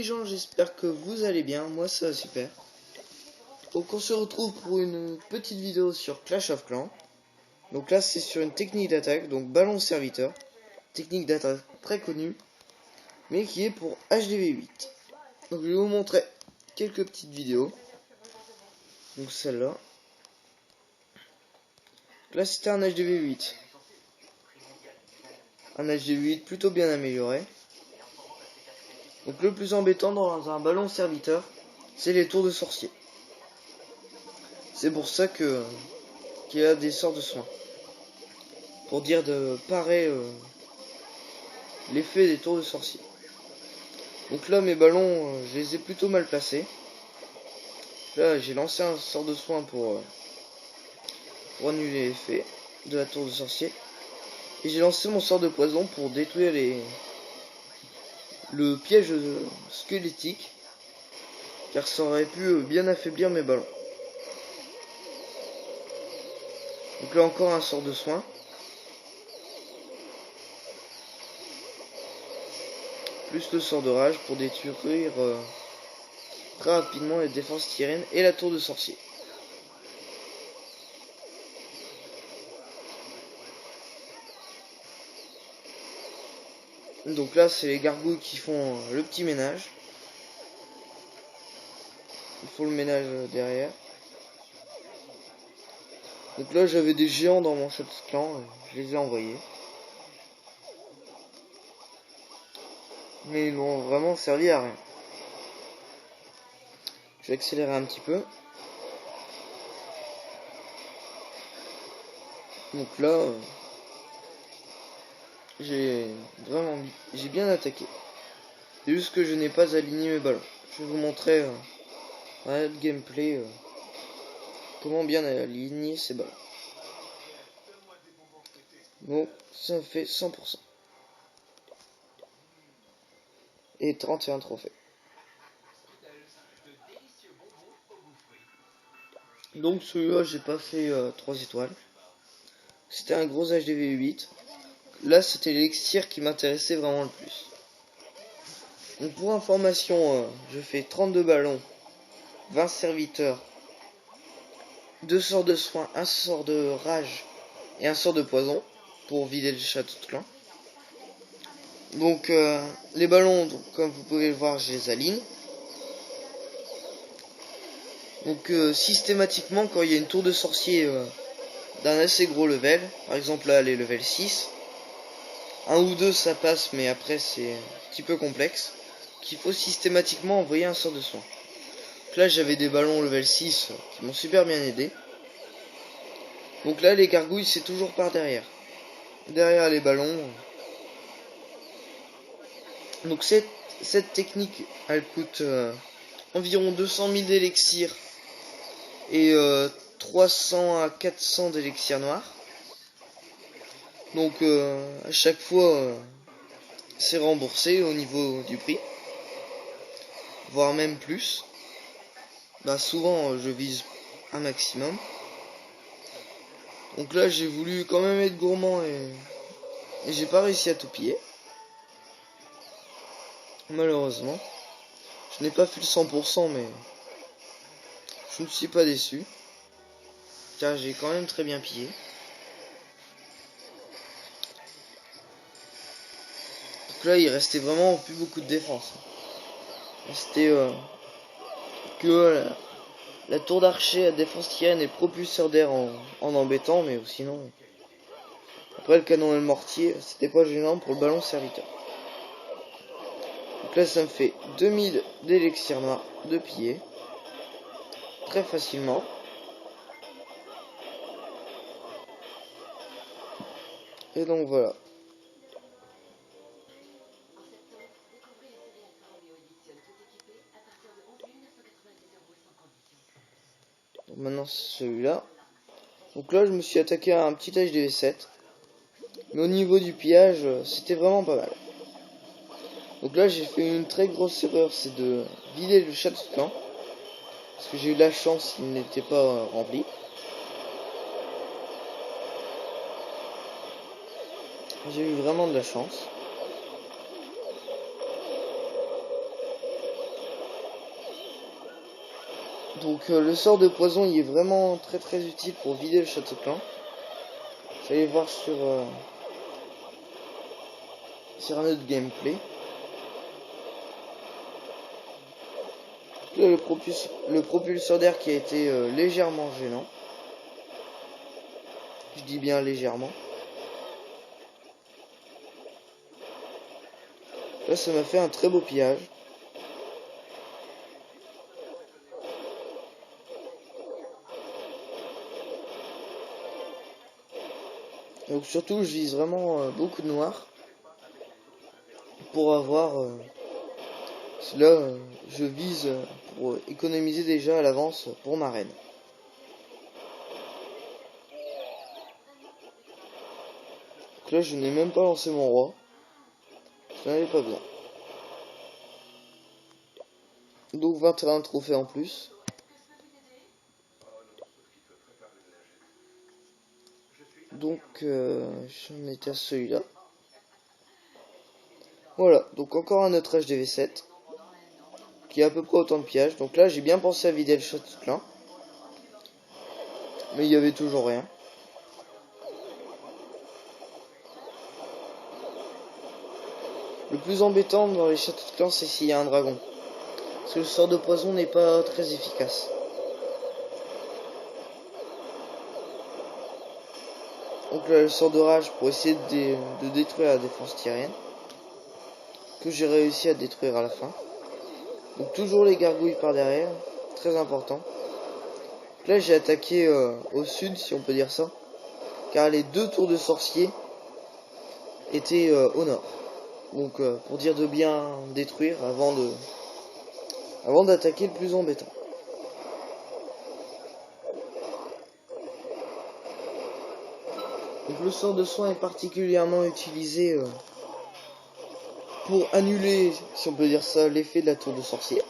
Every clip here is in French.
gens, j'espère que vous allez bien, moi ça va super. Donc on se retrouve pour une petite vidéo sur Clash of Clans. Donc là c'est sur une technique d'attaque, donc ballon serviteur. Technique d'attaque très connue, mais qui est pour HDV8. Donc je vais vous montrer quelques petites vidéos. Donc celle-là. Là c'était un HDV8. Un HDV8 plutôt bien amélioré. Donc le plus embêtant dans un ballon serviteur, c'est les tours de sorcier. C'est pour ça qu'il y a des sorts de soins. Pour dire de parer l'effet des tours de sorcier. Donc là mes ballons, je les ai plutôt mal placés. Là j'ai lancé un sort de soin pour annuler l'effet de la tour de sorcier. Et j'ai lancé mon sort de poison pour détruire le piège squelettique. Car ça aurait pu bien affaiblir mes ballons. Donc là encore un sort de soin. Plus le sort de rage pour détruire très rapidement les défenses tyrènes et la tour de sorcier. Donc là c'est les gargouilles qui font le petit ménage. Ils font le ménage derrière. Donc là j'avais des géants dans mon château de clan, je les ai envoyés. Mais ils n'ont vraiment servi à rien. Je vais accélérer un petit peu. Donc là, j'ai bien attaqué. C'est juste que je n'ai pas aligné mes ballons. Je vais vous montrer dans le gameplay comment bien aligner ces ballons. Bon, ça fait 100%. Et 31 trophées. Donc celui-là, j'ai pas fait 3 étoiles. C'était un gros HDV8. Là, c'était l'élixir qui m'intéressait vraiment le plus. Donc pour information, je fais 32 ballons, 20 serviteurs, 2 sorts de soin, un sort de rage et un sort de poison pour vider le château de clan. Donc les ballons, donc, comme vous pouvez le voir, je les aligne. Donc systématiquement, quand il y a une tour de sorcier d'un assez gros level, par exemple là elle est level 6, un ou deux ça passe, mais après c'est un petit peu complexe, qu'il faut systématiquement envoyer un sort de soin. Donc là j'avais des ballons level 6 qui m'ont super bien aidé. Donc là les gargouilles c'est toujours par derrière. Derrière les ballons. Donc cette technique elle coûte environ 200 000 d'élixir et 300 à 400 d'élixir noir. Donc à chaque fois c'est remboursé au niveau du prix, voire même plus. Bah souvent je vise un maximum. Donc là j'ai voulu quand même être gourmand et j'ai pas réussi à tout piller. Malheureusement. Je n'ai pas fait le 100% mais je ne suis pas déçu. Car j'ai quand même très bien pillé. Donc là il restait vraiment plus beaucoup de défense. C'était que la tour d'archer à défense tyrène et le propulseur d'air en embêtant, mais sinon. Après le canon et le mortier, c'était pas gênant pour le ballon serviteur. Donc là ça me fait 2000 d'élixir noir de piller. Très facilement. Et donc voilà. Donc maintenant c'est celui-là. Donc là je me suis attaqué à un petit HDV7. Mais au niveau du pillage, c'était vraiment pas mal. Donc là j'ai fait une très grosse erreur, c'est de vider le château de clan. Parce que j'ai eu la chance, il n'était pas rempli. J'ai eu vraiment de la chance. Donc le sort de poison il est vraiment très utile pour vider le château de clan. Vous allez voir sur un autre gameplay. Là, le propulseur d'air qui a été légèrement gênant. Je dis bien légèrement. Là ça m'a fait un très beau pillage. Donc surtout je vise vraiment beaucoup de noir. Pour avoir... là je vise pour économiser déjà à l'avance pour ma reine. Donc là je n'ai même pas lancé mon roi. Je n'en avais pas besoin. Donc 21 trophées en plus. Donc j'en étais à celui-là. Voilà, donc encore un autre HDV7. Qui a à peu près autant de pillages. Donc là j'ai bien pensé à vider le château de clan. Mais il y avait toujours rien. Le plus embêtant dans les châteaux de clan c'est s'il y a un dragon. Parce que le sort de poison n'est pas très efficace. Donc là le sort de rage pour essayer de détruire la défense tyrienne. Que j'ai réussi à détruire à la fin. Donc toujours les gargouilles par derrière. Très important. Là j'ai attaqué au sud si on peut dire ça. Car les deux tours de sorcier étaient au nord. Donc pour dire de bien détruire avant d'attaquer le plus embêtant. Donc le sort de soin est particulièrement utilisé pour annuler, si on peut dire ça, l'effet de la tour de sorcier.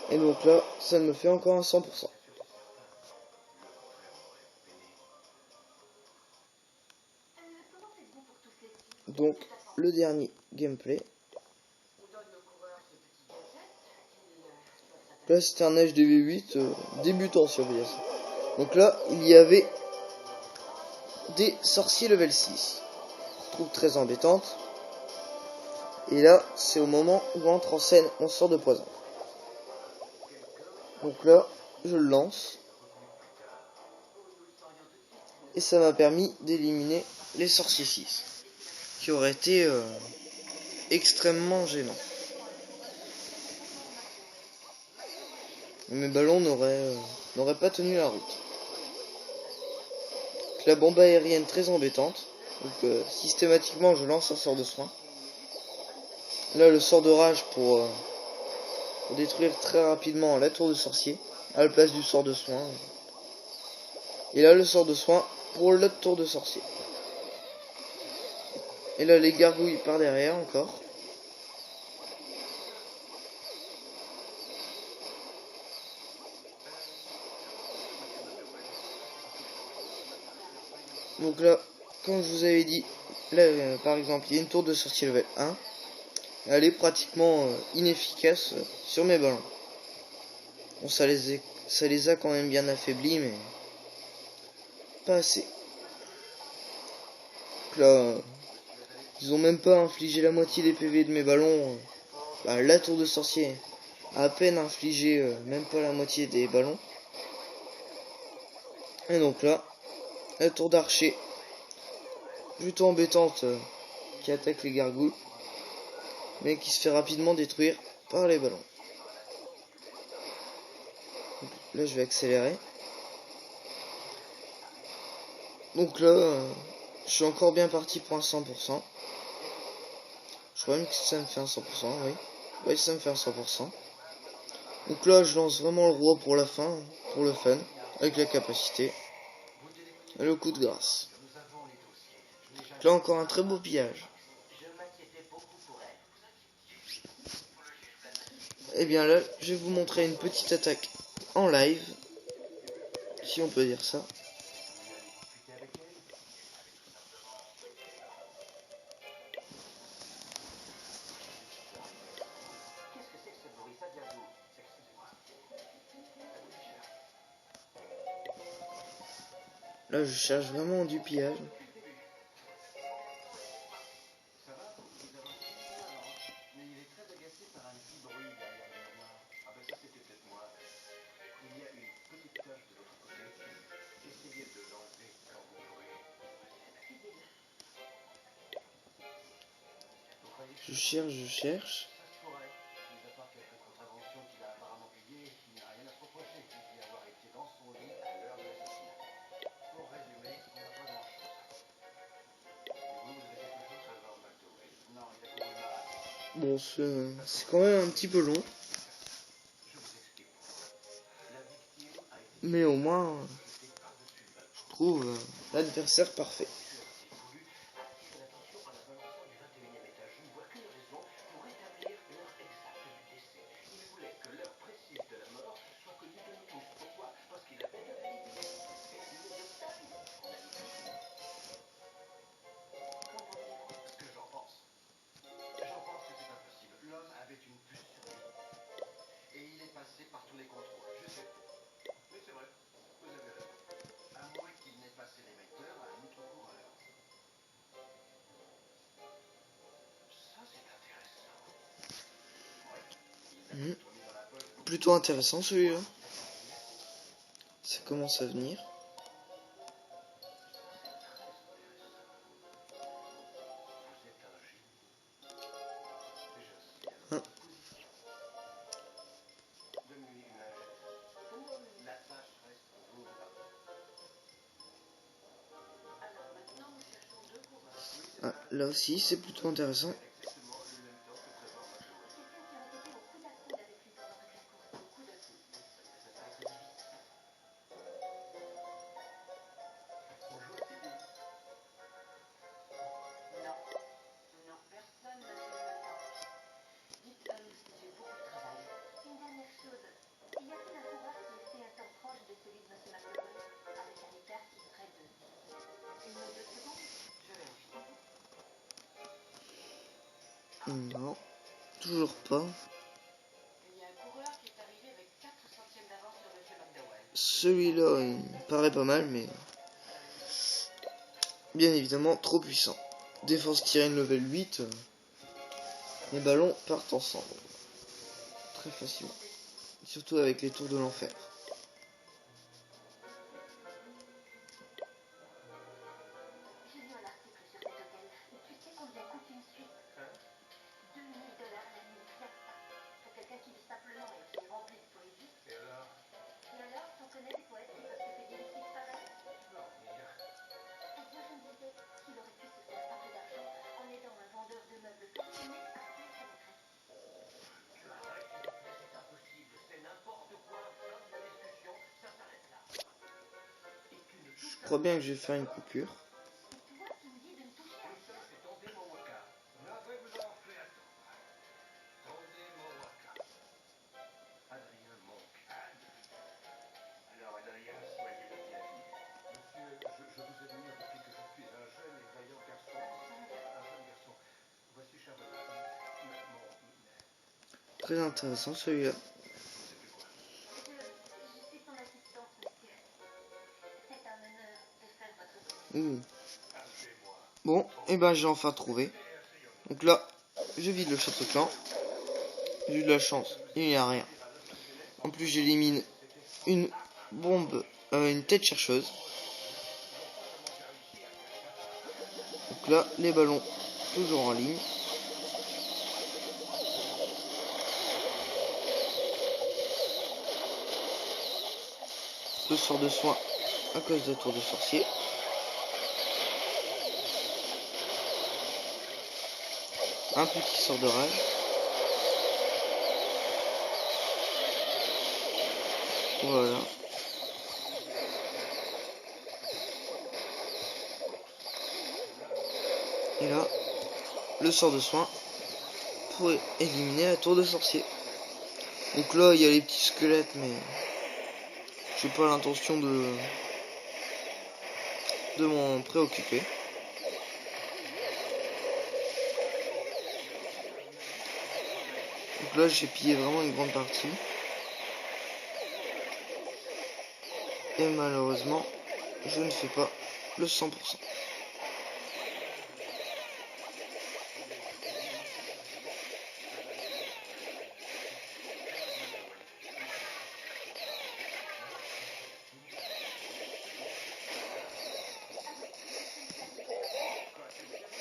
Et donc là, ça me fait encore un 100%. Donc le dernier gameplay. Là c'était un HDV8 débutant si on veut dire ça. Donc là il y avait des sorciers level 6. Je trouve très embêtante. Et là c'est au moment où entre en scène mon sort de poison. Donc là je le lance. Et ça m'a permis d'éliminer les sorciers 6. Qui aurait été extrêmement gênant. Mes ballons n'auraient pas tenu la route. Donc, la bombe aérienne très embêtante. Donc systématiquement je lance un sort de soin. Là le sort de rage pour détruire très rapidement la tour de sorcier. À la place du sort de soin. Et là le sort de soin pour l'autre tour de sorcier. Et là les gargouilles par derrière encore. Donc là, comme je vous avais dit, là par exemple il y a une tour de sorcier level 1. Elle est pratiquement inefficace sur mes ballons. Bon, ça les a quand même bien affaiblis, mais pas assez. Donc là, ils ont même pas infligé la moitié des PV de mes ballons. Bah, la tour de sorcier a à peine infligé même pas la moitié des ballons. Et donc là, la tour d'archer, plutôt embêtante, qui attaque les gargouilles, mais qui se fait rapidement détruire par les ballons. Donc, là, je vais accélérer. Donc là, je suis encore bien parti pour un 100%. Je crois même que ça me fait un 100%, oui. Oui, ça me fait un 100%. Donc là, je lance vraiment le roi pour la fin, pour le fun, avec la capacité. Et le coup de grâce. Donc là, encore un très beau pillage. Et bien là, je vais vous montrer une petite attaque en live, si on peut dire ça. Là, je cherche vraiment du pillage. Je cherche. Bon, c'est quand même un petit peu long. Mais au moins, je trouve l'adversaire parfait. Plutôt intéressant celui-là. Ça commence à venir. Hein. Ah, là aussi, c'est plutôt intéressant. Non, toujours pas. Celui-là, il me paraît pas mal, mais bien évidemment trop puissant. Défense Tyrene level 8, les ballons partent ensemble. Très facilement. Surtout avec les tours de l'enfer. Je crois bien que je vais faire une coupure. Très intéressant celui-là. Bon, et ben j'ai enfin trouvé. Donc là, je vide le château clan. J'ai eu de la chance, il n'y a rien. En plus, j'élimine une bombe, une tête chercheuse. Donc là, les ballons toujours en ligne. Le sort de soin à cause de tour de sorcier. Un petit sort de rage. Voilà. Et là, le sort de soin pour éliminer la tour de sorcier. Donc là, il y a les petits squelettes, mais j'ai pas l'intention de m'en préoccuper. Donc là, j'ai pillé vraiment une grande partie. Et malheureusement, je ne fais pas le 100%.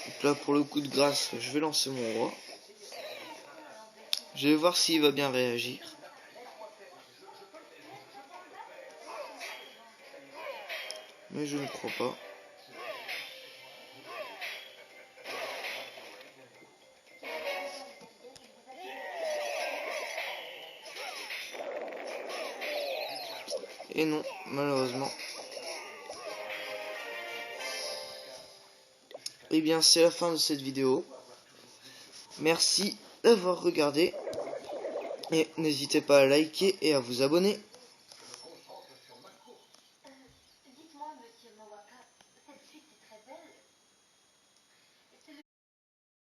Donc là, pour le coup de grâce, je vais lancer mon roi. Je vais voir s'il va bien réagir. Mais je ne crois pas. Et non, malheureusement. Et bien, c'est la fin de cette vidéo. Merci d'avoir regardé. Et n'hésitez pas à liker et à vous abonner.